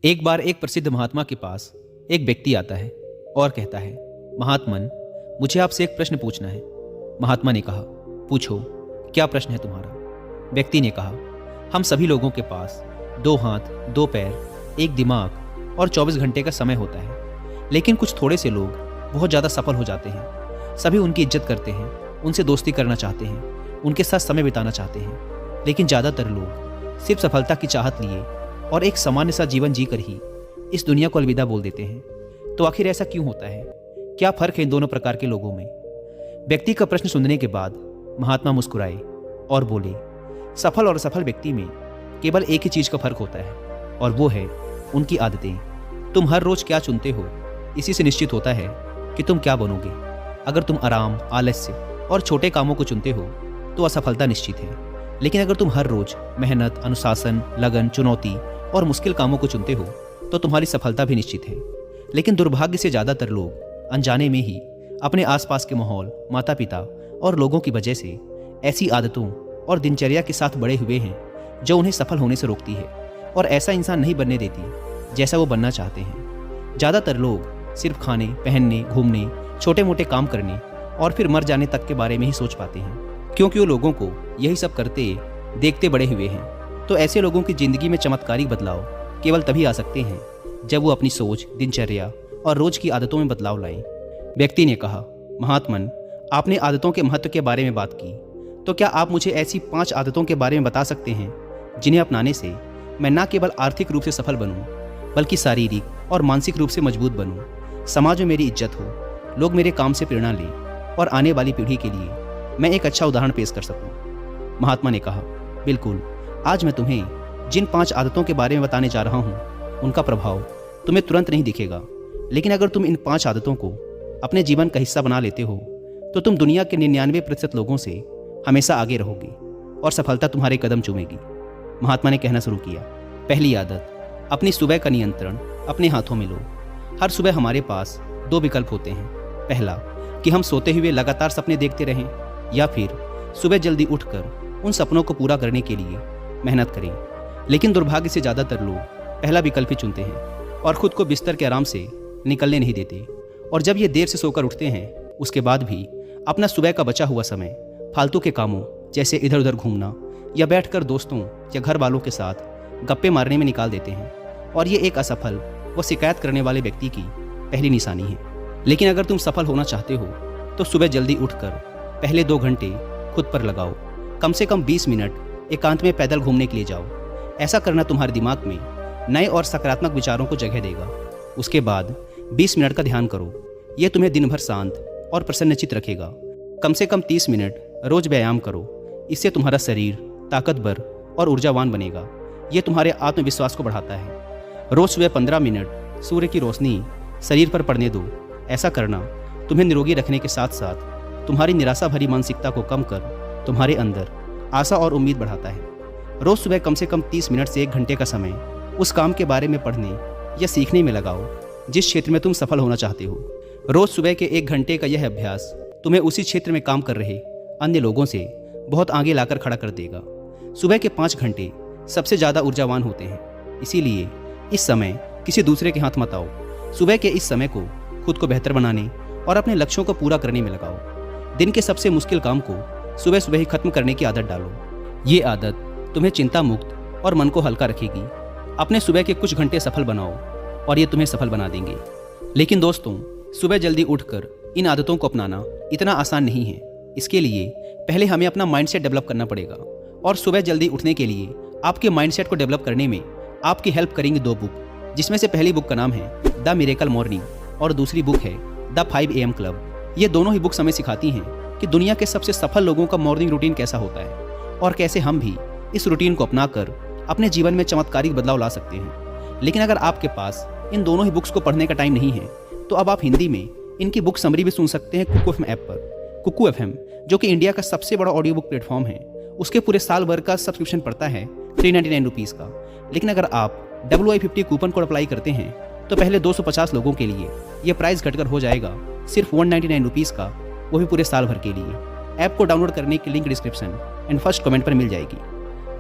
एक बार एक प्रसिद्ध महात्मा के पास एक व्यक्ति आता है और कहता है, महात्मन, मुझे आपसे एक प्रश्न पूछना है। महात्मा ने कहा, पूछो, क्या प्रश्न है तुम्हारा? व्यक्ति ने कहा, हम सभी लोगों के पास 2 हाथ, 2 पैर, एक दिमाग और 24 घंटे का समय होता है, लेकिन कुछ थोड़े से लोग बहुत ज़्यादा सफल हो जाते हैं। सभी उनकी इज्जत करते हैं, उनसे दोस्ती करना चाहते हैं, उनके साथ समय बिताना चाहते हैं, लेकिन ज़्यादातर लोग सिर्फ सफलता की चाहत लिए और एक सामान्य सा जीवन जीकर ही इस दुनिया को अलविदा बोल देते हैं। तो आखिर ऐसा क्यों होता है? क्या फ़र्क है इन दोनों प्रकार के लोगों में? व्यक्ति का प्रश्न सुनने के बाद महात्मा मुस्कुराए और बोले, सफल और असफल व्यक्ति में केवल एक ही चीज़ का फर्क होता है और वो है उनकी आदतें। तुम हर रोज़ क्या चुनते हो, इसी से निश्चित होता है कि तुम क्या बनोगे। अगर तुम आराम, आलस्य और छोटे कामों को चुनते हो तो असफलता निश्चित है, लेकिन अगर तुम हर रोज़ मेहनत, अनुशासन, लगन, चुनौती और मुश्किल कामों को चुनते हो तो तुम्हारी सफलता भी निश्चित है। लेकिन दुर्भाग्य से ज़्यादातर लोग अनजाने में ही अपने आसपास के माहौल, माता पिता और लोगों की वजह से ऐसी आदतों और दिनचर्या के साथ बड़े हुए हैं जो उन्हें सफल होने से रोकती है और ऐसा इंसान नहीं बनने देती जैसा वो बनना चाहते हैं। ज़्यादातर लोग सिर्फ खाने, पहनने, घूमने, छोटे मोटे काम करने और फिर मर जाने तक के बारे में ही सोच पाते हैं, क्योंकि वो लोगों को यही सब करते देखते बड़े हुए हैं। तो ऐसे लोगों की ज़िंदगी में चमत्कारिक बदलाव केवल तभी आ सकते हैं जब वो अपनी सोच, दिनचर्या और रोज़ की आदतों में बदलाव लाएं। व्यक्ति ने कहा, महात्मन, आपने आदतों के महत्व के बारे में बात की, तो क्या आप मुझे ऐसी 5 आदतों के बारे में बता सकते हैं जिन्हें अपनाने से मैं न केवल आर्थिक रूप से सफल बनूं, बल्कि शारीरिक और मानसिक रूप से मजबूत बनूं, समाज में मेरी इज्जत हो, लोग मेरे काम से प्रेरणा लें और आने वाली पीढ़ी के लिए मैं एक अच्छा उदाहरण पेश कर सकूं? महात्मा ने कहा, बिल्कुल, आज मैं तुम्हें जिन 5 आदतों के बारे में बताने जा रहा हूं, उनका प्रभाव तुम्हें तुरंत नहीं दिखेगा, लेकिन अगर तुम इन 5 आदतों को अपने जीवन का हिस्सा बना लेते हो तो तुम दुनिया के 99% लोगों से हमेशा आगे रहोगे और सफलता तुम्हारे कदम चूमेगी। महात्मा ने कहना शुरू किया, पहली आदत, अपनी सुबह का नियंत्रण अपने हाथों में लो। हर सुबह हमारे पास 2 विकल्प होते हैं। पहला, कि हम सोते हुए लगातार सपने देखते रहें, या फिर सुबह जल्दी उठकर उन सपनों को पूरा करने के लिए मेहनत करें। लेकिन दुर्भाग्य से ज़्यादातर लोग पहला विकल्प ही चुनते हैं और ख़ुद को बिस्तर के आराम से निकलने नहीं देते। और जब ये देर से सोकर उठते हैं, उसके बाद भी अपना सुबह का बचा हुआ समय फालतू के कामों जैसे इधर उधर घूमना या बैठकर दोस्तों या घर वालों के साथ गप्पे मारने में निकाल देते हैं। और ये एक असफल व शिकायत करने वाले व्यक्ति की पहली निशानी है। लेकिन अगर तुम सफल होना चाहते हो तो सुबह जल्दी उठकर पहले 2 घंटे खुद पर लगाओ। कम से कम 20 मिनट एकांत में पैदल घूमने के लिए जाओ। ऐसा करना तुम्हारे दिमाग में नए और सकारात्मक विचारों को जगह देगा। उसके बाद 20 मिनट का ध्यान करो। यह तुम्हें दिन भर शांत और प्रसन्नचित्त रखेगा। कम से कम 30 मिनट रोज व्यायाम करो। इससे तुम्हारा शरीर ताकतवर और ऊर्जावान बनेगा। यह तुम्हारे आत्मविश्वास को बढ़ाता है। रोज सुबह 15 मिनट सूर्य की रोशनी शरीर पर पड़ने दो। ऐसा करना तुम्हें निरोगी रखने के साथ साथ तुम्हारी निराशा भरी मानसिकता को कम कर तुम्हारे अंदर आशा और उम्मीद बढ़ाता है। रोज सुबह कम से कम 30 मिनट से 1 घंटे का समय उस काम के बारे में पढ़ने या सीखने में लगाओ जिस क्षेत्र में तुम सफल होना चाहते हो। रोज सुबह के 1 घंटे का यह अभ्यास तुम्हें उसी क्षेत्र में काम कर रहे अन्य लोगों से बहुत आगे लाकर खड़ा कर देगा। सुबह के 5 घंटे सबसे ज़्यादा ऊर्जावान होते हैं, इसीलिए इस समय किसी दूसरे के हाथ मत आओ। सुबह के इस समय को खुद को बेहतर बनाने और अपने लक्ष्यों को पूरा करने में लगाओ। दिन के सबसे मुश्किल काम को सुबह सुबह ही खत्म करने की आदत डालो। ये आदत तुम्हें चिंता मुक्त और मन को हल्का रखेगी। अपने सुबह के कुछ घंटे सफल बनाओ और ये तुम्हें सफल बना देंगे। लेकिन दोस्तों, सुबह जल्दी उठकर इन आदतों को अपनाना इतना आसान नहीं है। इसके लिए पहले हमें अपना माइंडसेट डेवलप करना पड़ेगा। और सुबह जल्दी उठने के लिए आपके माइंडसेट को डेवलप करने में आपकी हेल्प करेंगी 2 बुक, जिसमें से पहली बुक का नाम है द मिरेकल मॉर्निंग और दूसरी बुक है द 5 AM क्लब। ये दोनों ही बुक्स हमें सिखाती हैं कि दुनिया के सबसे सफल लोगों का मॉर्निंग रूटीन कैसा होता है और कैसे हम भी इस रूटीन को अपनाकर अपने जीवन में चमत्कारिक बदलाव ला सकते हैं। लेकिन अगर आपके पास इन दोनों ही बुक्स को पढ़ने का टाइम नहीं है तो अब आप हिंदी में इनकी बुक समरी भी सुन सकते हैं कुकू FM ऐप पर। कुकू FM, जो कि इंडिया का सबसे बड़ा ऑडियो बुक प्लेटफॉर्म है, उसके पूरे साल भर का सब्सक्रिप्शन पड़ता है 399 रुपीज़ का। लेकिन अगर आप WI50 कूपन कोड अप्लाई करते हैं तो पहले 250 लोगों के लिए यह प्राइस घटकर हो जाएगा सिर्फ 199 रुपीज़ का, वो भी पूरे साल भर के लिए। ऐप को डाउनलोड करने की link description and first comment पर मिल जाएगी।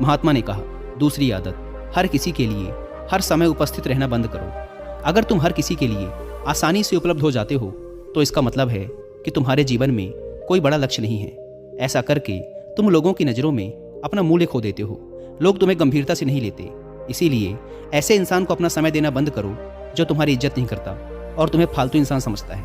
महात्मा ने कहा, दूसरी आदत, हर किसी के लिए हर समय उपस्थित रहना बंद करो। अगर तुम हर किसी के लिए आसानी से उपलब्ध हो जाते हो तो इसका मतलब है कि तुम्हारे जीवन में कोई बड़ा लक्ष्य नहीं है। ऐसा करके तुम लोगों की नज़रों में अपना मूल्य खो देते हो। लोग तुम्हें गंभीरता से नहीं लेते। इसीलिए ऐसे इंसान को अपना समय देना बंद करो जो तुम्हारी इज्जत नहीं करता और तुम्हें फालतू इंसान समझता है।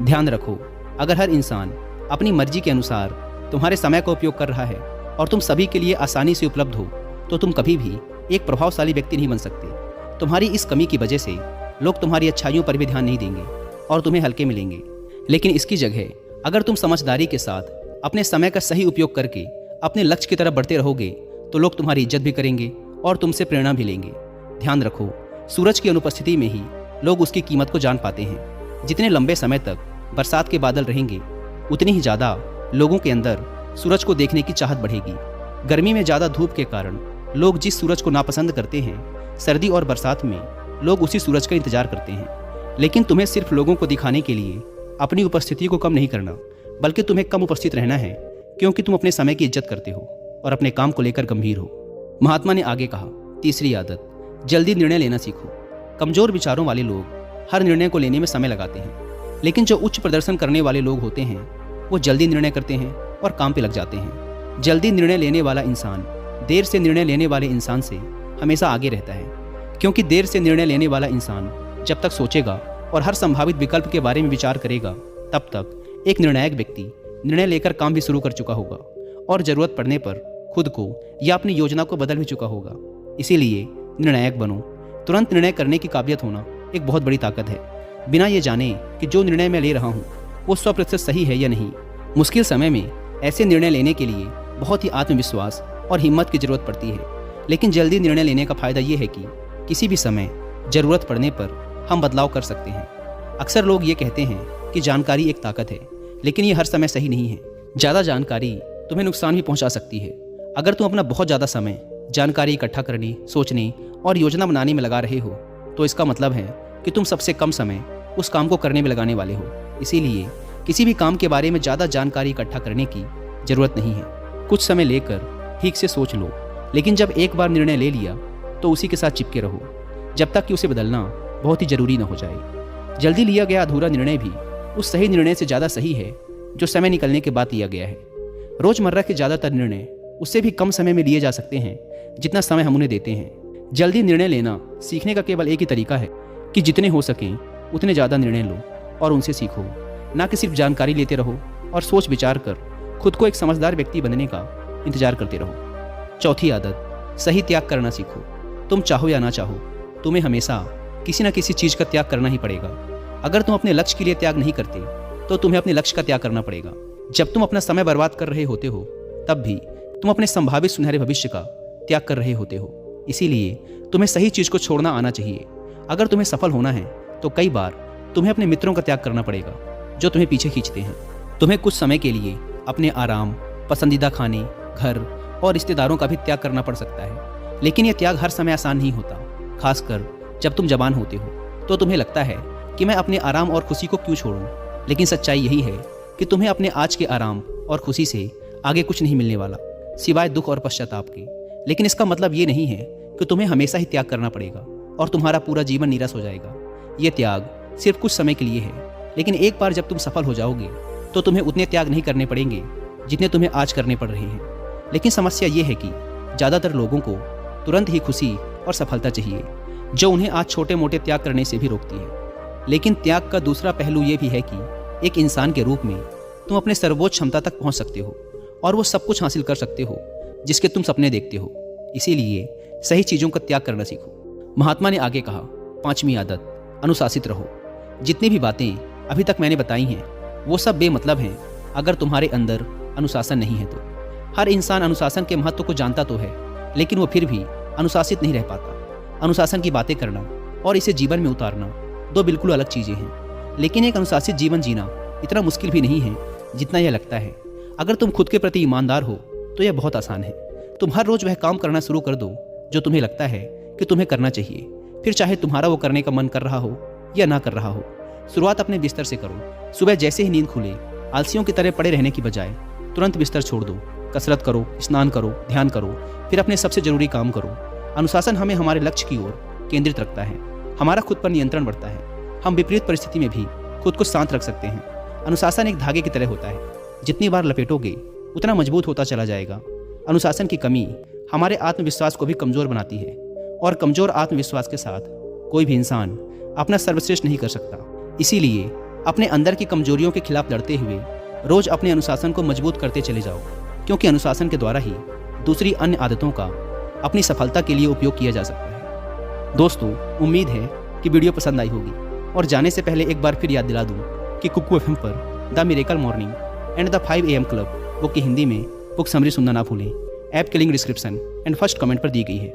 ध्यान रखो, अगर हर इंसान अपनी मर्जी के अनुसार तुम्हारे समय का उपयोग कर रहा है और तुम सभी के लिए आसानी से उपलब्ध हो तो तुम कभी भी एक प्रभावशाली व्यक्ति नहीं बन सकते। तुम्हारी इस कमी की वजह से लोग तुम्हारी अच्छाइयों पर भी ध्यान नहीं देंगे और तुम्हें हल्के मिलेंगे। लेकिन इसकी जगह अगर तुम समझदारी के साथ अपने समय का सही उपयोग करके अपने लक्ष्य की तरफ बढ़ते रहोगे तो लोग तुम्हारी इज्जत भी करेंगे और तुमसे प्रेरणा भी लेंगे। ध्यान रखो, सूरज की अनुपस्थिति में ही लोग उसकी कीमत को जान पाते हैं। जितने लंबे समय तक बरसात के बादल रहेंगे उतनी ही ज़्यादा लोगों के अंदर सूरज को देखने की चाहत बढ़ेगी। गर्मी में ज़्यादा धूप के कारण लोग जिस सूरज को नापसंद करते हैं, सर्दी और बरसात में लोग उसी सूरज का इंतजार करते हैं। लेकिन तुम्हें सिर्फ लोगों को दिखाने के लिए अपनी उपस्थिति को कम नहीं करना, बल्कि तुम्हें कम उपस्थित रहना है क्योंकि तुम अपने समय की इज्जत करते हो और अपने काम को लेकर गंभीर हो। महात्मा ने आगे कहा, तीसरी आदत, जल्दी निर्णय लेना सीखो। कमजोर विचारों वाले लोग हर निर्णय को लेने में समय लगाते हैं, लेकिन जो उच्च प्रदर्शन करने वाले लोग होते हैं वो जल्दी निर्णय करते हैं और काम पे लग जाते हैं। जल्दी निर्णय लेने वाला इंसान देर से निर्णय लेने वाले इंसान से हमेशा आगे रहता है, क्योंकि देर से निर्णय लेने वाला इंसान जब तक सोचेगा और हर संभावित विकल्प के बारे में विचार करेगा तब तक एक निर्णायक व्यक्ति निर्णय लेकर काम भी शुरू कर चुका होगा और ज़रूरत पड़ने पर खुद को या अपनी योजना को बदल भी चुका होगा। इसीलिए निर्णायक बनो। तुरंत निर्णय करने की काबिलियत होना एक बहुत बड़ी ताकत है, बिना ये जाने कि जो निर्णय मैं ले रहा हूँ वो 100% सही है या नहीं। मुश्किल समय में ऐसे निर्णय लेने के लिए बहुत ही आत्मविश्वास और हिम्मत की ज़रूरत पड़ती है, लेकिन जल्दी निर्णय लेने का फ़ायदा ये है कि किसी भी समय ज़रूरत पड़ने पर हम बदलाव कर सकते हैं। अक्सर लोग ये कहते हैं कि जानकारी एक ताकत है, लेकिन ये हर समय सही नहीं है। ज़्यादा जानकारी तुम्हें नुकसान भी पहुंचा सकती है। अगर तुम अपना बहुत ज़्यादा समय जानकारी इकट्ठा करने, सोचने और योजना बनाने में लगा रहे हो तो इसका मतलब है कि तुम सबसे कम समय उस काम को करने में लगाने वाले हो। इसीलिए किसी भी काम के बारे में ज़्यादा जानकारी इकट्ठा करने की ज़रूरत नहीं है। कुछ समय लेकर ठीक से सोच लो, लेकिन जब एक बार निर्णय ले लिया तो उसी के साथ चिपके रहो जब तक कि उसे बदलना बहुत ही ज़रूरी न हो जाए। जल्दी लिया गया अधूरा निर्णय भी उस सही निर्णय से ज़्यादा सही है जो समय निकलने के बाद लिया गया है। रोज़मर्रा के ज़्यादातर निर्णय उससे भी कम समय में लिए जा सकते हैं जितना समय हम उन्हें देते हैं। जल्दी निर्णय लेना सीखने का केवल एक ही तरीका है कि जितने हो सकें उतने ज़्यादा निर्णय लो और उनसे सीखो, ना कि सिर्फ जानकारी लेते रहो और सोच विचार कर खुद को एक समझदार व्यक्ति बनने का इंतजार करते रहो। चौथी आदत, सही त्याग करना सीखो। तुम चाहो या ना चाहो तुम्हें हमेशा किसी न किसी चीज़ का त्याग करना ही पड़ेगा। अगर तुम अपने लक्ष्य के लिए त्याग नहीं करते तो तुम्हें अपने लक्ष्य का त्याग करना पड़ेगा। जब तुम अपना समय बर्बाद कर रहे होते हो तब भी तुम अपने संभावित सुनहरे भविष्य का त्याग कर रहे होते हो। इसीलिए तुम्हें सही चीज़ को छोड़ना आना चाहिए। अगर तुम्हें सफल होना है तो कई बार तुम्हें अपने मित्रों का त्याग करना पड़ेगा जो तुम्हें पीछे खींचते हैं। तुम्हें कुछ समय के लिए अपने आराम, पसंदीदा खाने, घर और रिश्तेदारों का भी त्याग करना पड़ सकता है, लेकिन यह त्याग हर समय आसान नहीं होता। खासकर जब तुम जवान होते हो तो तुम्हें लगता है कि मैं अपने आराम और खुशी को क्यों छोड़ूं, लेकिन सच्चाई यही है कि तुम्हें अपने आज के आराम और खुशी से आगे कुछ नहीं मिलने वाला सिवाय दुख और पश्चाताप के। लेकिन इसका मतलब ये नहीं है कि तुम्हें हमेशा ही त्याग करना पड़ेगा और तुम्हारा पूरा जीवन नीरस हो जाएगा। ये त्याग सिर्फ कुछ समय के लिए है, लेकिन एक बार जब तुम सफल हो जाओगे तो तुम्हें उतने त्याग नहीं करने पड़ेंगे जितने तुम्हें आज करने पड़ रहे हैं। लेकिन समस्या ये है कि ज़्यादातर लोगों को तुरंत ही खुशी और सफलता चाहिए, जो उन्हें आज छोटे मोटे त्याग करने से भी रोकती है। लेकिन त्याग का दूसरा पहलू ये भी है कि एक इंसान के रूप में तुम अपने सर्वोच्च क्षमता तक पहुंच सकते हो और वो सब कुछ हासिल कर सकते हो जिसके तुम सपने देखते हो। इसीलिए सही चीज़ों का त्याग करना सीखो। महात्मा ने आगे कहा, पांचवी आदत, अनुशासित रहो। जितनी भी बातें अभी तक मैंने बताई हैं वो सब बेमतलब हैं अगर तुम्हारे अंदर अनुशासन नहीं है तो। हर इंसान अनुशासन के महत्व को जानता तो है, लेकिन वो फिर भी अनुशासित नहीं रह पाता। अनुशासन की बातें करना और इसे जीवन में उतारना दो बिल्कुल अलग चीज़ें हैं। लेकिन एक अनुशासित जीवन जीना इतना मुश्किल भी नहीं है जितना यह लगता है। अगर तुम खुद के प्रति ईमानदार हो तो यह बहुत आसान है। तुम हर रोज़ वह काम करना शुरू कर दो जो तुम्हें लगता है कि तुम्हें करना चाहिए, फिर चाहे तुम्हारा वो करने का मन कर रहा हो या ना कर रहा हो। शुरुआत अपने बिस्तर से करो। सुबह जैसे ही नींद खुले आलसियों की तरह पड़े रहने की बजाय तुरंत बिस्तर छोड़ दो। कसरत करो, स्नान करो, ध्यान करो, फिर अपने सबसे ज़रूरी काम करो। अनुशासन हमें हमारे लक्ष्य की ओर केंद्रित रखता है। हमारा खुद पर नियंत्रण बढ़ता है। हम विपरीत परिस्थिति में भी खुद को शांत रख सकते हैं। अनुशासन एक धागे की तरह होता है, जितनी बार लपेटोगे उतना मजबूत होता चला जाएगा। अनुशासन की कमी हमारे आत्मविश्वास को भी कमज़ोर बनाती है, और कमज़ोर आत्मविश्वास के साथ कोई भी इंसान अपना सर्वश्रेष्ठ नहीं कर सकता। इसीलिए अपने अंदर की कमजोरियों के खिलाफ लड़ते हुए रोज़ अपने अनुशासन को मजबूत करते चले जाओ, क्योंकि अनुशासन के द्वारा ही दूसरी अन्य आदतों का अपनी सफलता के लिए उपयोग किया जा सकता है। दोस्तों, उम्मीद है कि वीडियो पसंद आई होगी, और जाने से पहले एक बार फिर याद दिला दूँ कि कुकू FM पर the miracle morning and the 5 AM club book की हिंदी में बुक समरी सुनना ना भूलें। ऐप की link description and first comment पर दी गई है।